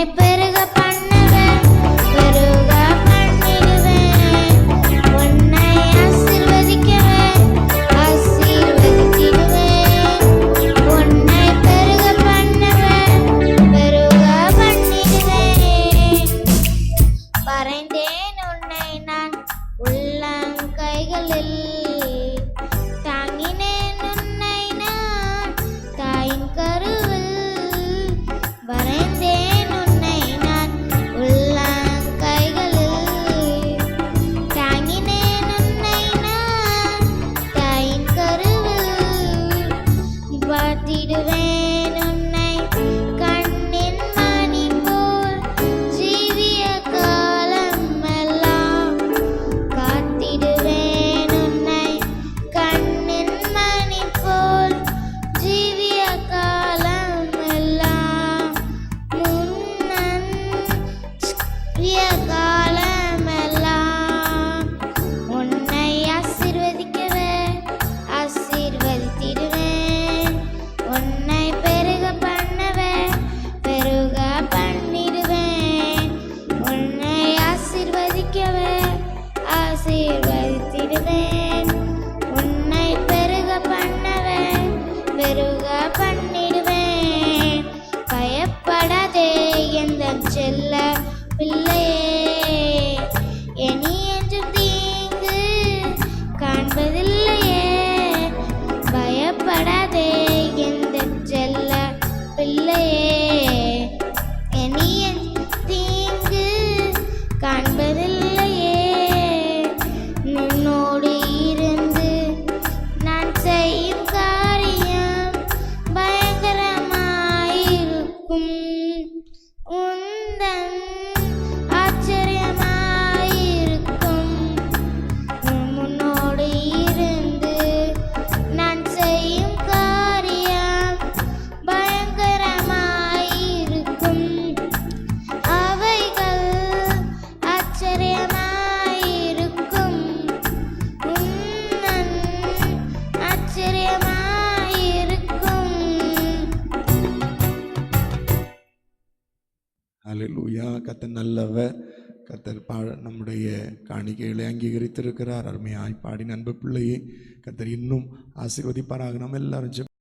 உன்னை பெருக பண்ணுவேன், பெருக பண்ணிடுவேன். உன்னை ஆசீர்வதிக்குவேன், ஆசீர்வதித்திடுவேன். உன்னை பெருக பண்ணுவேன், பெருக பண்ணிடுவேன். வரைந்தேன் உன்னை நான் உள்ளங்கைகளில், தாங்கினேன் உன்னை நான் தாயின் கருவில். வரைந்தேன் உன்னை நான் உள்ளங்கைகளில், தாங்கினேன் உன்னை நான் தாயின் கருவில். பார்த்திடுவேன் உன்னை கண்ணின் மணி போல், ஜீவிய காலமெல்லாம் காத்திடுவேன் உன்னை கண்ணின் மணி போல், ஜீவிய காலமெல்லாம். முன்னன் ஜீவிய காலமெல்லாம் உன்னை ஆசீர்வதிக்குவேன், ஆசீர்வதித்திடுவேன். உன்னை பெருக பண்ணுவேன், பெருக பண்ணிடுவேன். உன்னை ஆசீர்வதிக்குவேன், ஆசீர்வதித்திடுவேன். உன்னை பெருக பண்ணுவேன், பெருக பண்ணிடுவேன். பயப்படாதே எந்தன் செல்ல பிள்ளையே, இனி என்றும் தீங்கு காண்பதில்லையே. பயப்படாதே எந்தன் செல்ல பிள்ளையே, இனி என்றும் தீங்கு காண்பதில்லையே. உன்னோடு இருந்து நான் செய்யும் காரியம் பயங்கரமாயிருக்கும், உந்தன் ஆச்சரியமாயிருக்கும். உன்னோடு இருந்து நான் செய்யும் காரியம் பயங்கரமாயிருக்கும். அவைகள் ஆச்சரியமாயிருக்கும், உன்னன் ஆச்சரியமாயிருக்கும். ஹல்லேலூயா. கர்த்தர் நல்லவர். கர்த்தர் நம்முடைய காணிக்கைகளை அங்கீகரித்திருக்கிறார். அருமையாய் பாடின அன்பு பிள்ளையே, கர்த்தர் இன்னும் ஆசீர்வதிப்பாராக. நம்ம எல்லாரும்